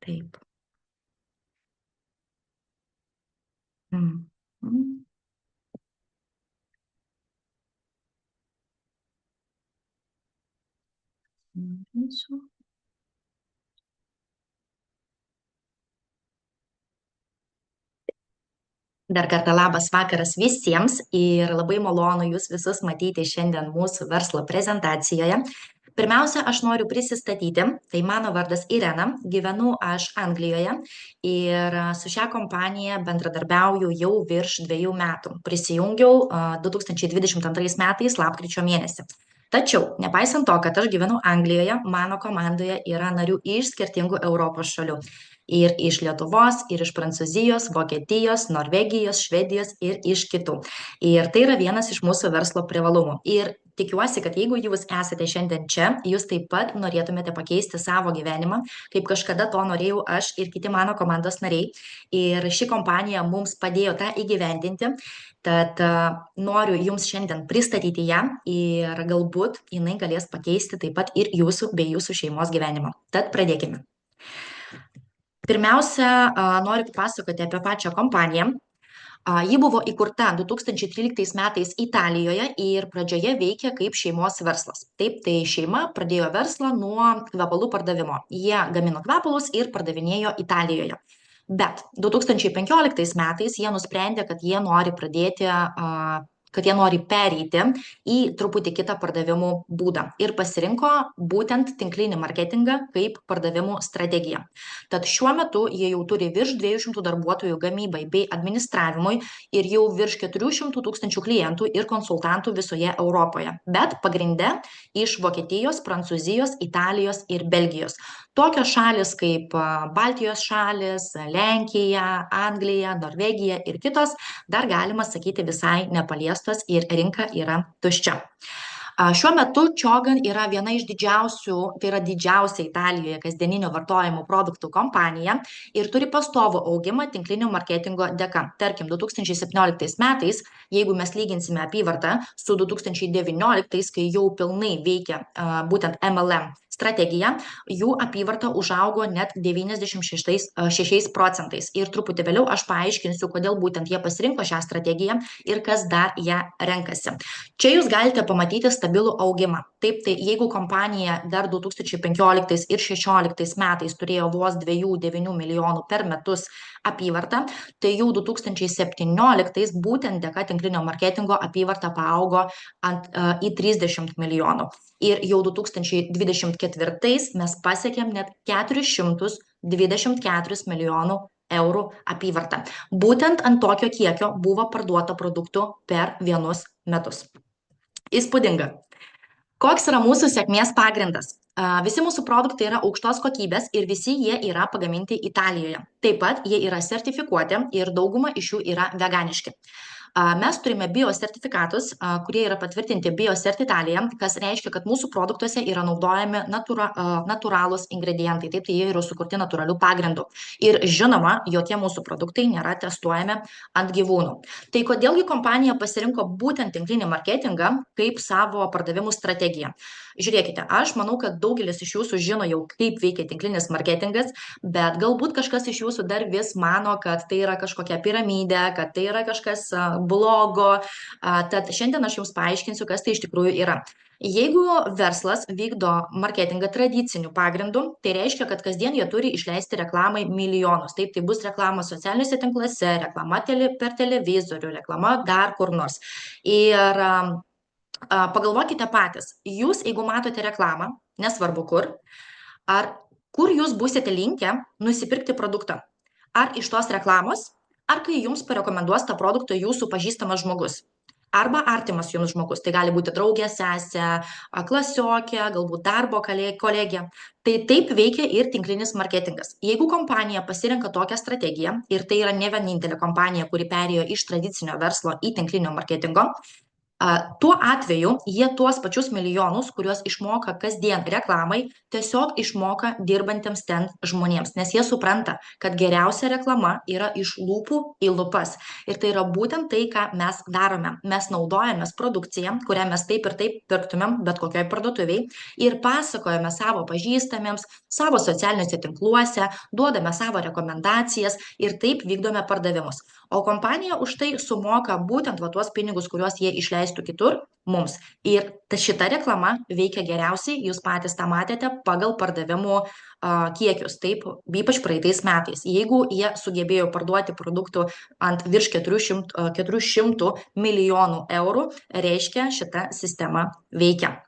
Taip. Mhm. Mhm. Dar kartą labas vakaras visiems ir labai malonu jūs visus matyti šiandien mūsų verslo prezentacijoje. Pirmiausia, aš noriu prisistatyti. Tai mano vardas Irena, gyvenu aš Anglijoje ir su šia kompanija bendradarbiauju jau virš 2 metų. Prisijungiau 2022 metais lapkričio mėnesį. Tačiau, nepaisant to, kad aš gyvenu Anglijoje, mano komandoje yra narių iš skirtingų Europos šalių. Ir iš Lietuvos, ir iš Prancūzijos, Vokietijos, Norvegijos, Švedijos ir iš kitų. Ir tai yra vienas iš mūsų verslo privalumų. Ir tikiuosi, kad jeigu jūs esate šiandien čia, jūs taip pat norėtumėte pakeisti savo gyvenimą, kaip kažkada to norėjau aš ir kiti mano komandos nariai. Ir ši kompanija mums padėjo tą įgyvendinti. Tad noriu jums šiandien pristatyti ją ir galbūt jinai galės pakeisti taip pat ir jūsų bei jūsų šeimos gyvenimą. Tad pradėkime. Pirmiausia, noriu papasakoti apie pačią kompaniją. Ji buvo įkurta 2013 metais Italijoje ir pradžioje veikė kaip šeimos verslas. Taip, tai šeima pradėjo verslą nuo kvepalų pardavimo. Jie gamino kvepalus ir pardavinėjo Italijoje. Bet 2015 metais jie nusprendė, kad jie nori pereiti į truputį kitą pardavimų būdą ir pasirinko būtent tinklinį marketingą kaip pardavimų strategiją. Tad šiuo metu jie jau turi virš 200 darbuotojų gamybai bei administravimui ir jau virš 400 000 klientų ir konsultantų visoje Europoje. Bet pagrinde iš Vokietijos, Prancūzijos, Italijos ir Belgijos. Tokios šalis kaip Baltijos šalis, Lenkija, Anglija, Norvegija ir kitos dar galima sakyti visai nepaliestos ir rinka yra tuščia. Šiuo metu Čiogan yra viena iš didžiausių, tai yra didžiausia Italijoje kasdieninio vartojimo produktų kompanija ir turi pastovų augimą tinklinio marketingo dėka. Tarkim, 2017 metais, jeigu mes lyginsime apyvartą su 2019, kai jau pilnai veikia būtent MLM strategija, jų apyvarta užaugo net 96%. Ir truputį vėliau aš paaiškinsiu, kodėl būtent jie pasirinko šią strategiją ir kas dar ją renkasi. Čia jūs galite pamatyti stabilų augimą. Taip, tai jeigu kompanija dar 2015 ir 2016 metais turėjo vos 2,9 milijonų per metus apyvartą, tai jau 2017 būtent dėka tinklinio marketingo apyvarta paaugo į 30 milijonų. Ir jau 2024 mes pasiekėm net 424 milijonų eurų apyvartą. Būtent ant tokio kiekio buvo parduota produktų per vienus metus. Įspūdinga. Koks yra mūsų sėkmės pagrindas? Visi mūsų produktai yra aukštos kokybės ir visi jie yra pagaminti Italijoje. Taip pat jie yra sertifikuoti ir dauguma iš jų yra veganiški. Mes turime biosertifikatus, kurie yra patvirtinti Biocert Italija, kas reiškia, kad mūsų produktuose yra naudojami natūralūs ingredientai, taip tai jie yra sukurti natūralių pagrindų. Ir žinoma, jokie mūsų produktai nėra testuojami ant gyvūnų. Tai kodėlgi kompanija pasirinko būtent tinklinį marketingą kaip savo pardavimų strategiją? Žiūrėkite, aš manau, kad daugelis iš jūsų žino jau, kaip veikia tinklinis marketingas, bet galbūt kažkas iš jūsų dar vis mano, kad tai yra kažkokia piramidė, kad tai yra kažkas blogo. Tad šiandien aš jums paaiškinsiu, kas tai iš tikrųjų yra. Jeigu verslas vykdo marketingą tradiciniu pagrindu, tai reiškia, kad kasdien jie turi išleisti reklamai milijonus. Taip, tai bus reklama socialiniuose tinkluose, reklama per televizorių, reklama dar kur nors. Ir pagalvokite patys, jūs, jeigu matote reklamą, nesvarbu kur jūs būsite linkę nusipirkti produktą? Ar iš tos reklamos, ar kai jums parekomenduos tą produktą jūsų pažįstamas žmogus? Arba artimas jums žmogus, tai gali būti draugė, sesė, klasiokė, galbūt darbo kolegė. Tai taip veikia ir tinklinis marketingas. Jeigu kompanija pasirenka tokią strategiją, ir tai yra ne vienintelė kompanija, kuri perėjo iš tradicinio verslo į tinklinio marketingo, Tuo atveju jie tuos pačius milijonus, kuriuos išmoka kasdien reklamai, tiesiog išmoka dirbantiems ten žmonėms, nes jie supranta, kad geriausia reklama yra iš lūpų į lūpas. Ir tai yra būtent tai, ką mes darome. Mes naudojamės produkciją, kurią mes taip ir taip pirktumėm bet kokioj parduotuviai ir pasakojame savo pažįstamiems, savo socialiniuose tinkluose, duodame savo rekomendacijas ir taip vykdome pardavimus. O kompanija už tai sumoka būtent tuos pinigus, kuriuos jie išleistų kitur mums. Ir šita reklama veikia geriausiai, jūs patys tą matėte, pagal pardavimų kiekius, taip, ypač praeitais metais. Jeigu jie sugebėjo parduoti produktų ant virš 400 milijonų eurų, reiškia, šita sistema veikia.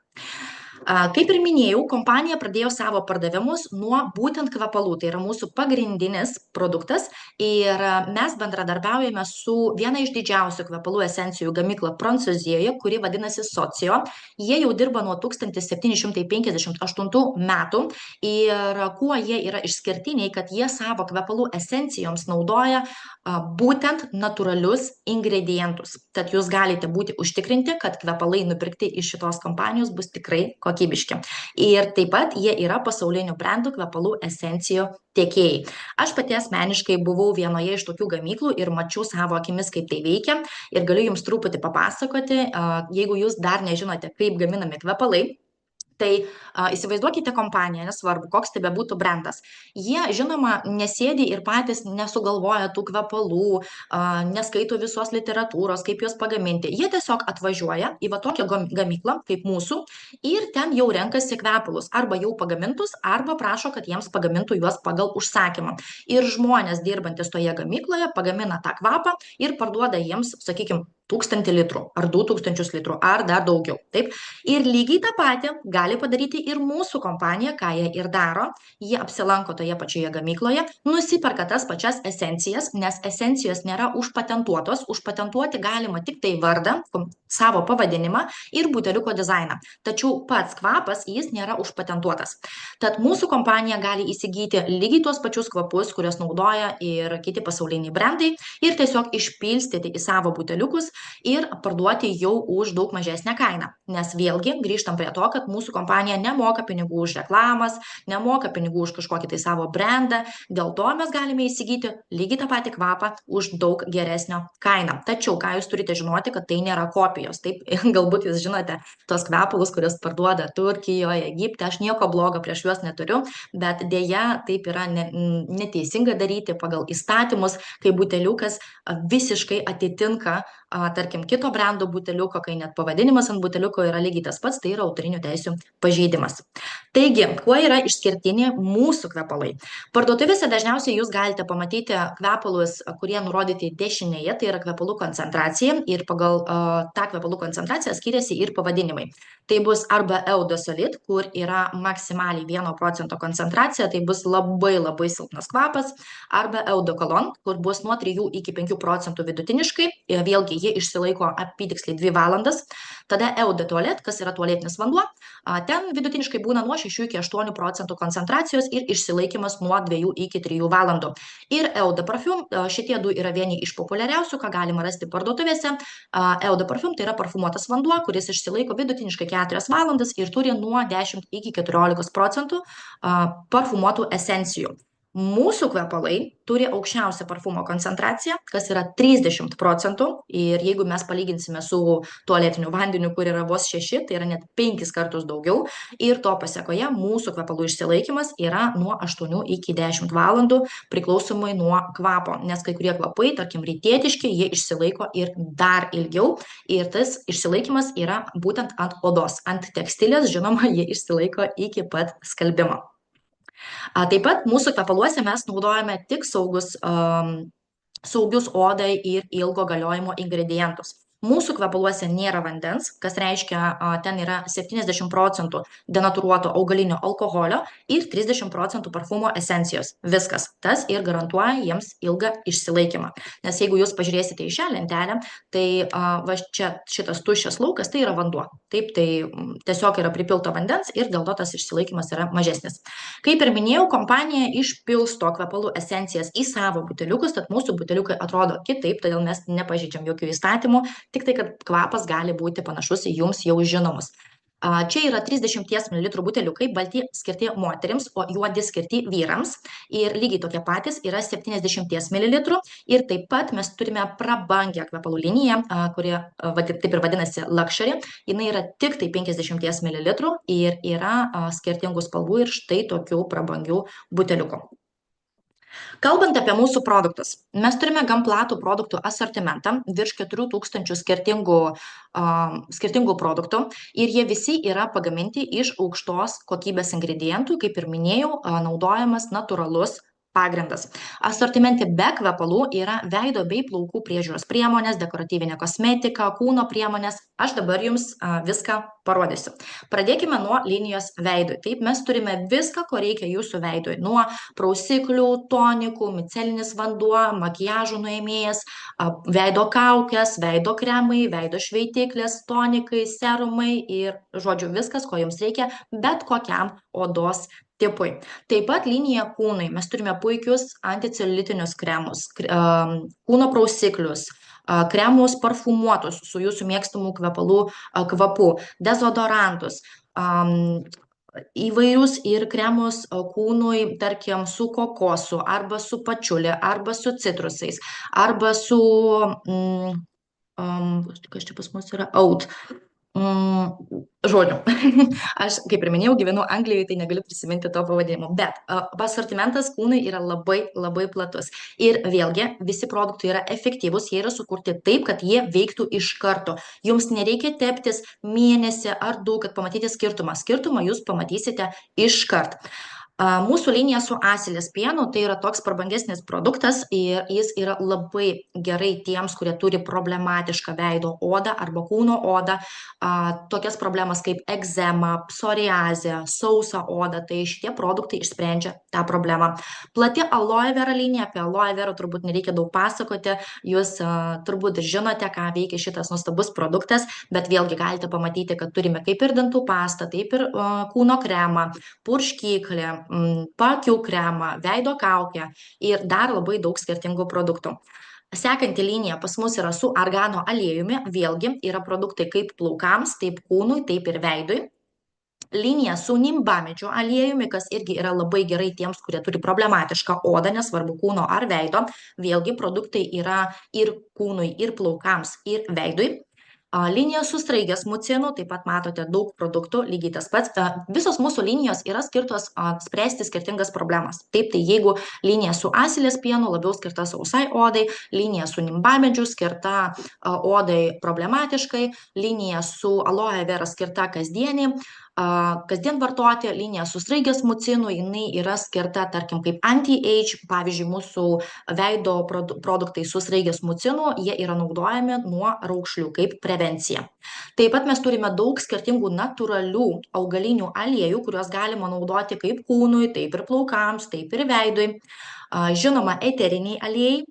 Kaip ir minėjau, kompanija pradėjo savo pardavimus nuo būtent kvepalų. Tai yra mūsų pagrindinis produktas ir mes bendradarbiaujame su viena iš didžiausių kvepalų esencijų gamykla Prancūzijoje, kuri vadinasi Socio. Jie jau dirba nuo 1758 metų ir kuo jie yra išskirtiniai, kad jie savo kvepalų esencijoms naudoja būtent natūralius ingredientus. Tad jūs galite būti užtikrinti, kad kvepalai nupirkti iš šitos kompanijos bus tikrai kokybiški. Ir taip pat jie yra pasaulinių brandų kvepalų esencijų tiekėjai. Aš pati asmeniškai buvau vienoje iš tokių gamyklų ir mačiau savo akimis, kaip tai veikia. Ir galiu jums truputį papasakoti, jeigu jūs dar nežinote, kaip gaminami kvepalai. Tai įsivaizduokite kompaniją, nesvarbu, koks tai bebūtų brandas. Jie, žinoma, nesėdi ir patys nesugalvoja tų kvepalų, neskaito visos literatūros, kaip juos pagaminti. Jie tiesiog atvažiuoja į tokią gamyklą, kaip mūsų, ir ten jau renkasi kvepalus, arba jau pagamintus, arba prašo, kad jiems pagamintų juos pagal užsakymą. Ir žmonės dirbantis toje gamykloje pagamina tą kvapą ir parduoda jiems, sakykime, 1000 litrų, ar 2000 litrų, ar dar daugiau. Taip? Ir lygiai tą patį gali padaryti ir mūsų kompanija, ką jie ir daro. Jie apsilanko toje pačioje gamykloje, nusiperka tas pačias esencijas, nes esencijos nėra užpatentuotos. Užpatentuoti galima tik tai vardą, savo pavadinimą ir buteliuko dizainą. Tačiau pats kvapas, jis nėra užpatentuotas. Tad mūsų kompanija gali įsigyti lygiai tuos pačius kvapus, kuriuos naudoja ir kiti pasauliniai brandai, ir tiesiog išpilstyti į savo buteliukus ir parduoti jau už daug mažesnę kainą. Nes vėlgi grįžtam prie to, kad mūsų kompanija nemoka pinigų už reklamas, nemoka pinigų už kažkokį tai savo brandą, dėl to mes galime įsigyti lygiai tą patį kvapą už daug geresnio kainą. Tačiau, ką jūs turite žinoti, kad tai nėra kopijos. Taip, galbūt jūs žinote tos kvepalus, kurios parduoda Turkijoje, Egipte, aš nieko blogo prieš juos neturiu, bet dėja taip yra neteisinga daryti pagal įstatymus, kai buteliukas visiškai atitinka tarkim, kito brando buteliuko, kai net pavadinimas ant buteliuko yra lygiai tas pats, tai yra autorinių teisių pažeidimas. Taigi, kuo yra išskirtiniai mūsų kvepalai? Parduotuvėse dažniausiai jūs galite pamatyti kvepalus, kurie nurodyti dešinėje, tai yra kvepalų koncentracija, ir pagal tą kvepalų koncentraciją skiriasi ir pavadinimai. Tai bus arba Eudosolid, kur yra maksimaliai 1% koncentracija, tai bus labai labai silpnas kvapas, arba Eudokolon, kur bus nuo 3 iki 5% vidutiniškai, ir vėlgi jie išsilaiko apytiksliai 2 valandas. Tada Eau de Toilette, kas yra tualetinis vanduo, ten vidutiniškai būna nuo 6 iki 8% koncentracijos ir išsilaikymas nuo 2 iki 3 valandų. Ir Eau de Parfum, šitie du yra vieni iš populiariausių, ką galima rasti parduotuvėse. Eau de Parfum tai yra parfumuotas vanduo, kuris išsilaiko vidutiniškai 4 valandas ir turi nuo 10 iki 14% parfumuotų esencijų. Mūsų kvepalai turi aukščiausią parfumo koncentraciją, kas yra 30%, ir jeigu mes palyginsime su tualetiniu vandeniu, kur yra vos 6, tai yra net 5 kartus daugiau, ir to pasiekoje mūsų kvepalų išsilaikymas yra nuo 8 iki 10 valandų, priklausomai nuo kvapo, nes kai kurie kvapai, tarkim, rytietiški, jie išsilaiko ir dar ilgiau, ir tas išsilaikymas yra būtent ant odos, ant tekstilės, žinoma, jie išsilaiko iki pat skalbimo. Taip pat mūsų kvepaluose mes naudojame tik saugius odai ir ilgo galiojimo ingredientus. Mūsų kvepaluose nėra vandens, kas reiškia, ten yra 70% denatūruoto augalinio alkoholio ir 30% parfumo esencijos. Viskas. Tas ir garantuoja jiems ilgą išsilaikymą. Nes jeigu jūs pažiūrėsite į šią lentelę, tai čia šitas tuščias laukas tai yra vanduo. Taip, tai tiesiog yra pripilta vandens ir dėl to tas išsilaikymas yra mažesnis. Kaip ir minėjau, kompanija išpilsto kvepalų esencijas į savo buteliukus, tad mūsų buteliukai atrodo kitaip, todėl mes nepažeidžiam jokių įstatymų. tik tai, kad kvapas gali būti panašus į jums jau žinomus. Čia yra 30 ml buteliukai, balti skirti moterims, o juodi skirti vyrams. Ir lygiai tokie patys yra 70 ml. Ir taip pat mes turime prabangią kvepalų liniją, kuri taip ir vadinasi Luxury. Jinai yra tik tai 50 ml ir yra skirtingų spalvų ir štai tokių prabangių buteliukų. Kalbant apie mūsų produktus, mes turime gan platų produktų asortimentą, virš 4000 skirtingų produktų ir jie visi yra pagaminti iš aukštos kokybės ingredientų, kaip ir minėjau, naudojamas natūralus pagrindas. Asortimente be kvepalų yra veido bei plaukų priežiūros priemonės, dekoratyvinė kosmetika, kūno priemonės. Aš dabar jums viską parodysiu. Pradėkime nuo linijos veidui. Taip, mes turime viską, ko reikia jūsų veidui. Nuo prausiklių, tonikų, micelinis vanduo, makiažo nuėmėjas, veido kaukės, veido kremai, veido šveitiklės, tonikai, serumai ir, žodžiu, viskas, ko jums reikia bet kokiam odos tipui. Taip pat linija kūnui. Mes turime puikius anticeliulitinius kremus, kūno prausiklius, kremus parfumuotus su jūsų mėgstamų kvepalų kvapu, dezodorantus, įvairius ir kremus kūnui, tarkim, su kokosu, arba su pačiulė, arba su citrusais, arba su, kas čia pas mus yra, oat. Žodžiu, aš, kaip ir minėjau, gyvenu Anglijoje, tai negaliu prisiminti to pavadinimo, bet asortimentas kūnui yra labai, labai platus. Ir vėlgi, visi produktai yra efektyvūs, jie yra sukurti taip, kad jie veiktų iš karto. Jums nereikia teptis mėnesį ar du, kad pamatyti skirtumą. Skirtumą jūs pamatysite iš karto. Mūsų linija su asilės pienu, tai yra toks prabangesnis produktas ir jis yra labai gerai tiems, kurie turi problematišką veido odą arba kūno odą, tokias problemas kaip egzema, psoriazė, sausa oda, tai šitie produktai išsprendžia tą problemą. Plati aloe vera linija, apie aloe vera turbūt nereikia daug pasakoti, jūs turbūt žinote, ką veikia šitas nuostabus produktas, bet vėlgi galite pamatyti, kad turime kaip ir dantų pastą, taip ir kūno kremą, purškiklį, paakių kremą, veido kaukę ir dar labai daug skirtingų produktų. Sekanti linija pas mus yra su argano aliejumi, vėlgi yra produktai kaip plaukams, taip kūnui, taip ir veidui. Linija su nimbamedžio aliejumi, kas irgi yra labai gerai tiems, kurie turi problematišką odą, nesvarbu kūno ar veido. Vėlgi produktai yra ir kūnui, ir plaukams, ir veidui. Linija su straigės mucinu, taip pat matote daug produktų, lygiai tas pats. Visos mūsų linijos yra skirtos spręsti skirtingas problemas. Taip, tai jeigu linija su asilės pienu labiau skirta sausai odai, linija su nimbamedžiu skirta odai problematiškai, linija su aloe vera skirta kasdien vartoti, linija su straigės mucinu, jinai yra skirta, tarkim, kaip anti-age, pavyzdžiui, mūsų veido produktai su straigės mucinu, jie yra naudojami nuo raukšlių kaip prevencija. Taip pat mes turime daug skirtingų natūralių augalinių aliejų, kuriuos galima naudoti kaip kūnui, taip ir plaukams, taip ir veidui. Žinoma, eteriniai aliejai.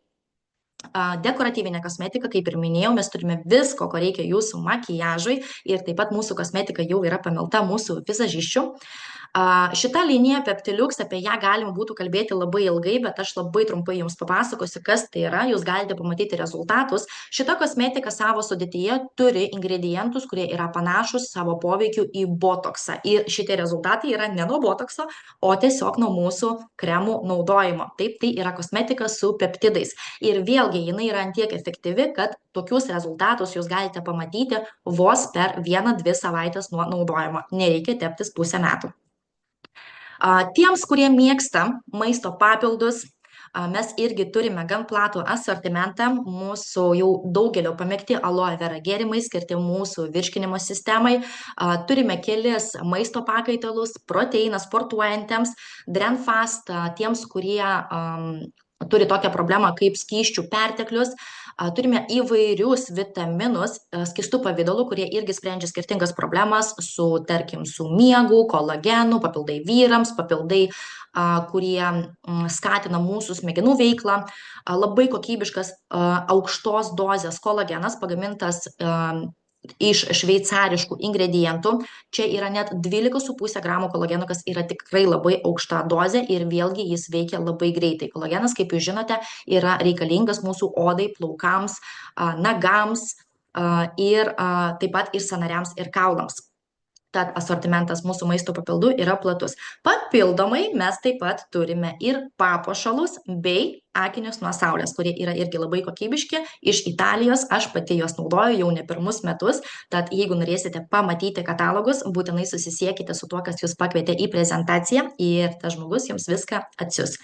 Dekoratyvinė kosmetika, kaip ir minėjau, mes turime visko, ko reikia jūsų makiažui ir taip pat mūsų kosmetika jau yra pamilta mūsų vizažiščių. Šita linija Peptiliuks, apie ją galima būtų kalbėti labai ilgai, bet aš labai trumpai jums papasakosiu, kas tai yra, jūs galite pamatyti rezultatus. Šita kosmetika savo sudėtyje turi ingredientus, kurie yra panašus savo poveikiu į botoksą. Ir šitie rezultatai yra ne nuo botokso, o tiesiog nuo mūsų kremų naudojimo. Taip, tai yra kosmetika su peptidais. Ir vėlgi, jinai yra antiek efektyvi, kad tokius rezultatus jūs galite pamatyti vos per 1-2 savaitės nuo naudojimo. Nereikia teptis pusę metų. Tiems, kurie mėgsta maisto papildus, mes irgi turime gan platų asortimentą, mūsų jau daugelio pamėgti aloe vera gėrimai skirti mūsų virškinimo sistemai. Turime kelis maisto pakaitalus, proteiną sportuojantiems, Drenfast, tiems, kurie turi tokią problemą kaip skysčių perteklius. Turime įvairius vitaminus skystų pavidalų, kurie irgi sprendžia skirtingas problemas su, tarkim, su miegu, kolagenu, papildai vyrams, papildai, kurie skatina mūsų smegenų veiklą. Labai kokybiškas aukštos dozės kolagenas pagamintas iš šveicariškų ingredientų. Čia yra net 12,5 gramo kolageno, kas yra tikrai labai aukšta dozė ir vėlgi jis veikia labai greitai. Kolagenas, kaip jūs žinote, yra reikalingas mūsų odai, plaukams, nagams, ir taip pat ir sąnariams ir kaulams. Tad asortimentas mūsų maisto papildų yra platus. Papildomai mes taip pat turime ir papuošalus bei akinius nuo saulės, kurie yra irgi labai kokybiški iš Italijos. Aš pati juos naudoju jau ne pirmus metus. Tad jeigu norėsite pamatyti katalogus, būtinai susisiekite su tuo, kas jūs pakvietė į prezentaciją ir tas žmogus jums viską atsiųs.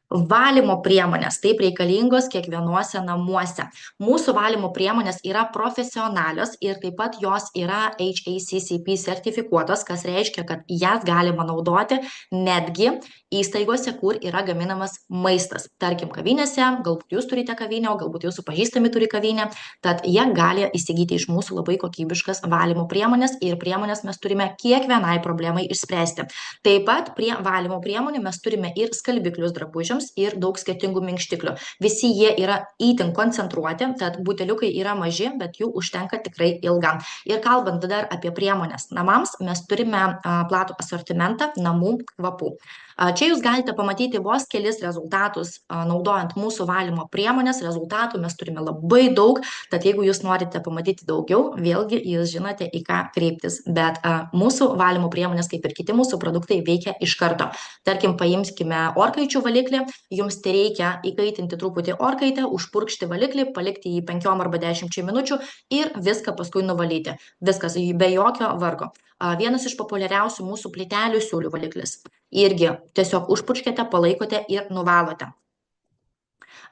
Valymo priemonės taip reikalingos kiekvienuose namuose. Mūsų valymo priemonės yra profesionalios ir taip pat jos yra HACCP sertifikuotos, kas reiškia, kad jas galima naudoti netgi įstaigose, kur yra gaminamas maistas. Tarkim, kavinėse, galbūt jūs turite kavinę, o galbūt jūsų pažįstami turi kavinę, tad jie gali įsigyti iš mūsų labai kokybiškas valymo priemonės ir priemonės mes turime kiekvienai problemai išspręsti. Taip pat prie valymo priemonių mes turime ir skalbiklius drabužiams ir daug skirtingų minkštiklių. Visi jie yra itin koncentruoti, tad buteliukai yra maži, bet jų užtenka tikrai ilgam. Ir kalbant dar apie priemonės namams, mes turime platų asortimentą namų kvapų. Čia jūs galite pamatyti vos kelis rezultatus naudojant mūsų valymo priemonės. Rezultatų mes turime labai daug, tad jeigu jūs norite pamatyti daugiau, vėlgi jūs žinote, į ką kreiptis. Bet mūsų valymo priemonės, kaip ir kiti mūsų produktai, veikia iš karto. Tarkim, paimkime orkaičių valiklį, jums reikia įkaitinti truputį orkaitę, užpurkšti valiklį, palikti jį 5 arba 10 minučių ir viską paskui nuvalyti. Viskas be jokio vargo. Vienas iš populiariausių mūsų plytelių siūlių valiklis. Irgi tiesiog užpurkškite, palaikote ir nuvalote.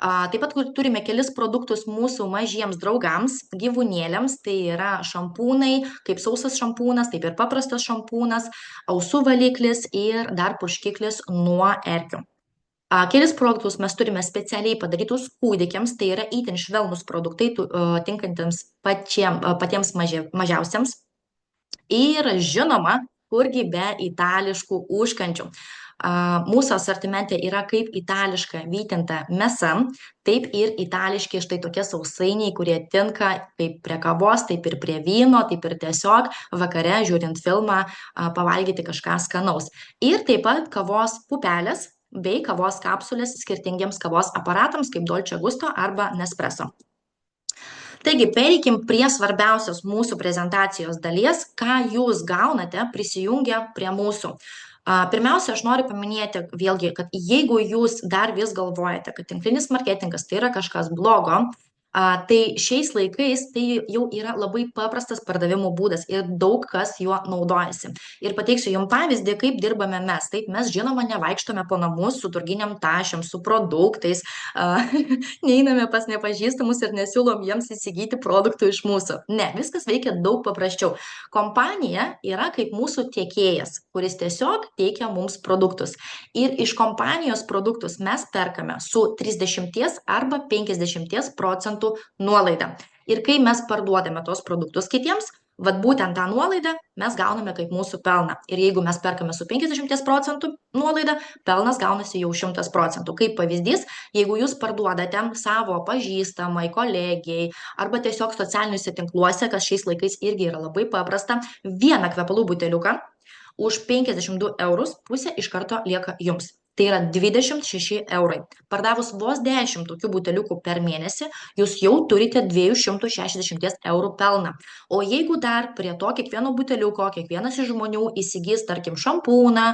Taip pat turime kelis produktus mūsų mažiems draugams, gyvūnėliams, tai yra šampūnai, kaip sausas šampūnas, taip ir paprastas šampūnas, ausų valiklis ir dar purškiklis nuo erkių. Kelis produktus mes turime specialiai padarytus kūdikiams, tai yra itin švelnus produktai, tinkantiems patiems mažiausiams. Ir žinoma, kurgi be itališkų užkandžių. Mūsų asortimente yra kaip itališka vytinta mėsa, taip ir itališki štai tokie sausainiai, kurie tinka kaip prie kavos, taip ir prie vyno, taip ir tiesiog vakare žiūrint filmą pavalgyti kažką skanaus. Ir taip pat kavos pupelės bei kavos kapsulės skirtingiems kavos aparatams kaip Dolce Gusto arba Nespresso. Taigi, pereikim prie svarbiausios mūsų prezentacijos dalies, ką jūs gaunate prisijungę prie mūsų. Pirmiausia, aš noriu paminėti vėlgi, kad jeigu jūs dar vis galvojate, kad tinklinis marketingas tai yra kažkas blogo, tai šiais laikais tai jau yra labai paprastas pardavimo būdas ir daug kas juo naudojasi. Ir pateiksiu jums pavyzdį, kaip dirbame mes. Taip, mes žinoma nevaikštome po namus su turginiam tašėm, su produktais, neeiname pas nepažįstamus ir nesiūlom jiems įsigyti produktų iš mūsų. Ne, viskas veikia daug paprasčiau. Kompanija yra kaip mūsų tiekėjas, kuris tiesiog teikia mums produktus. Ir iš kompanijos produktus mes perkame su 30 arba 50% nuolaidą. Ir kai mes parduodame tos produktus kitiems, vat būtent tą nuolaidą mes gauname kaip mūsų pelną. Ir jeigu mes perkame su 50% nuolaida, pelnas gaunasi jau 100%. Kaip pavyzdys, jeigu jūs parduodate savo pažįstamai, kolegijai arba tiesiog socialiniuose tinkluose, kas šiais laikais irgi yra labai paprasta, vieną kvepalų buteliuką už 52 eurus, pusė iš karto lieka jums. Tai yra 26 eurai. Pardavus vos 10 tokių buteliukų per mėnesį, jūs jau turite 260 eurų pelną. O jeigu dar prie to kiekvieno buteliuko, kiekvienas iš žmonių įsigys, tarkim, šampūną,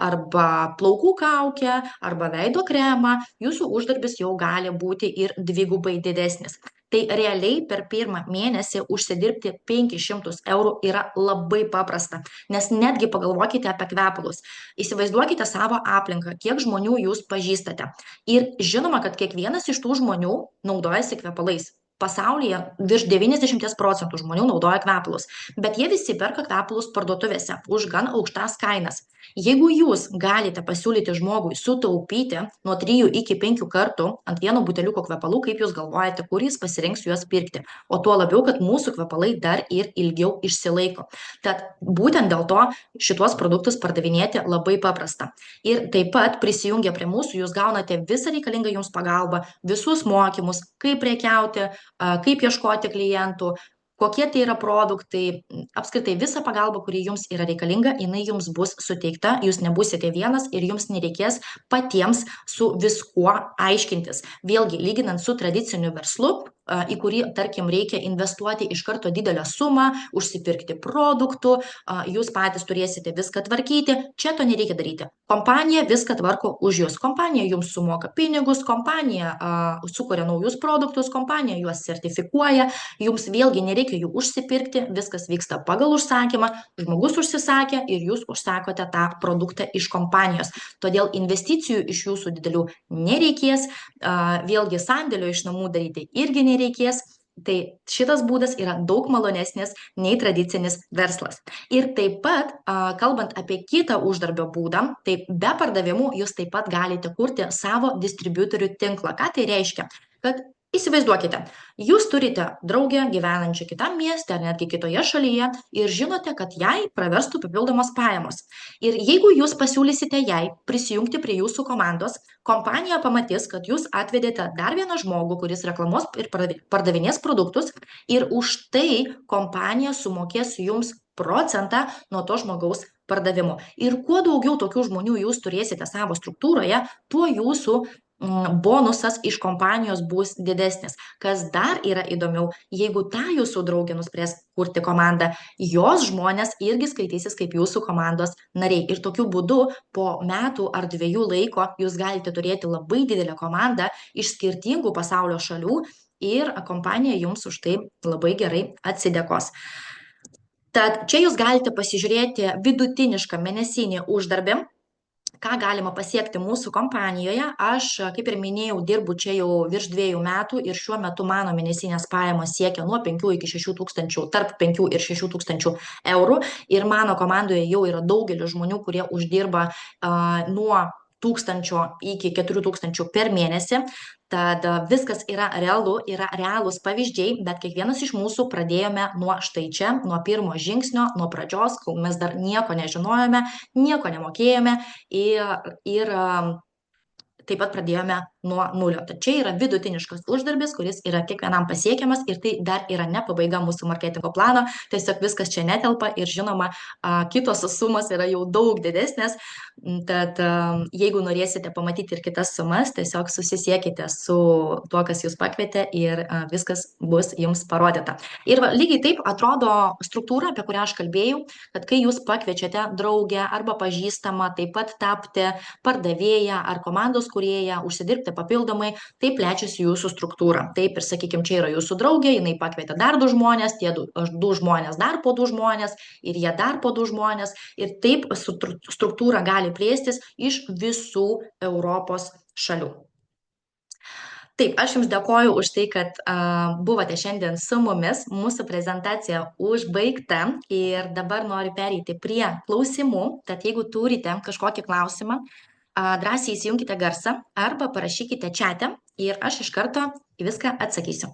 arba plaukų kaukę, arba veido kremą, jūsų uždarbis jau gali būti ir dvigubai didesnis. Tai realiai per pirmą mėnesį užsidirbti 500 eurų yra labai paprasta, nes netgi pagalvokite apie kvepalus. Įsivaizduokite savo aplinką, kiek žmonių jūs pažįstate. Ir žinoma, kad kiekvienas iš tų žmonių naudojasi kvepalais. Pasaulyje virš 90% žmonių naudoja kvepalus, bet jie visi perka kvepalus parduotuvėse už gan aukštas kainas. Jeigu jūs galite pasiūlyti žmogui sutaupyti nuo 3 iki 5 kartų ant vieno buteliuko kvepalų, kaip jūs galvojate, kur jis pasirinks juos pirkti, o tuo labiau, kad mūsų kvepalai dar ir ilgiau išsilaiko. Tad būtent dėl to šitos produktus pardavinėti labai paprasta. Ir taip pat prisijungę prie mūsų, jūs gaunate visą reikalingą jums pagalbą, visus mokymus, kaip prekiauti, kaip ieškoti klientų, kokie tai yra produktai, apskritai visa pagalba, kuri jums yra reikalinga, jinai jums bus suteikta, jūs nebūsite vienas ir jums nereikės patiems su viskuo aiškintis. Vėlgi, lyginant su tradiciniu verslu, į kurį, tarkim, reikia investuoti iš karto didelę sumą, užsipirkti produktų, jūs patys turėsite viską tvarkyti, čia to nereikia daryti. Kompanija viską tvarko už jūs. Kompanija jums sumoka pinigus, kompanija sukuria naujus produktus, kompanija juos sertifikuoja, jums vėlgi nereikia jų užsipirkti, viskas vyksta pagal užsakymą, žmogus užsisakė ir jūs užsakote tą produktą iš kompanijos. Todėl investicijų iš jūsų didelių nereikės, vėlgi sandėlio iš namų daryti irgi nereikės. Tai šitas būdas yra daug malonesnis nei tradicinis verslas. Ir taip pat, kalbant apie kitą uždarbio būdą, tai be pardavimų jūs taip pat galite kurti savo distributorių tinklą. Ką tai reiškia? Kad įsivaizduokite, jūs turite draugę gyvenančią kitam mieste ar netgi kitoje šalyje ir žinote, kad jai praverstų papildomos pajamos. Ir jeigu jūs pasiūlysite jai prisijungti prie jūsų komandos, kompanija pamatys, kad jūs atvedėte dar vieną žmogų, kuris reklamuos ir pardavinės produktus, ir už tai kompanija sumokės jums procentą nuo to žmogaus pardavimo. Ir kuo daugiau tokių žmonių jūs turėsite savo struktūroje, tuo jūsų bonusas iš kompanijos bus didesnis. Kas dar yra įdomiau, jeigu ta jūsų draugė nuspręs kurti komandą, jos žmonės irgi skaitysis kaip jūsų komandos nariai. Ir tokiu būdu po metų ar 2 laiko jūs galite turėti labai didelę komandą iš skirtingų pasaulio šalių ir kompanija jums už tai labai gerai atsidėkos. Tad čia jūs galite pasižiūrėti vidutinišką mėnesinį uždarbį, ką galima pasiekti mūsų kompanijoje. Aš, kaip ir minėjau, dirbu čia jau virš 2 metų ir šiuo metu mano mėnesinės pajamos siekia nuo 5 iki 6 tūkstančių, tarp 5 ir 6 tūkstančių eurų. Ir mano komandoje jau yra daugelis žmonių, kurie uždirba nuo 1000 iki 4000 per mėnesį. Tad viskas yra realu, yra realūs pavyzdžiai, bet kiekvienas iš mūsų pradėjome nuo štai čia, nuo pirmo žingsnio, nuo pradžios, kol mes dar nieko nežinojome, nieko nemokėjome ir taip pat pradėjome nuo nulio. Tad čia yra vidutiniškas uždarbis, kuris yra kiekvienam pasiekiamas ir tai dar yra ne pabaiga mūsų marketingo plano, tiesiog viskas čia netelpa ir žinoma, kitos sumos yra jau daug didesnės, tad jeigu norėsite pamatyti ir kitas sumas, tiesiog susisiekite su tuo, kas jūs pakvietė ir viskas bus jums parodyta. Ir lygiai taip atrodo struktūra, apie kurią aš kalbėjau, kad kai jūs pakviečiate draugę arba pažįstamą taip pat tapti pardavėją ar komandos kūrėją, užsidirbti papildomai, tai plečiasi jūsų struktūra. Taip ir sakykime, čia yra jūsų draugė, jinai pakvietė dar 2 žmonės, tie 2 žmonės dar po 2 žmonės ir jie dar po 2 žmonės ir taip struktūra gali plėstis iš visų Europos šalių. Taip, aš jums dėkoju už tai, kad buvote šiandien su mumis, mūsų prezentacija užbaigta ir dabar noriu pereiti prie klausimų, tad jeigu turite kažkokį klausimą, drąsiai įsijunkite garsą arba parašykite čate ir aš iš karto į viską atsakysiu.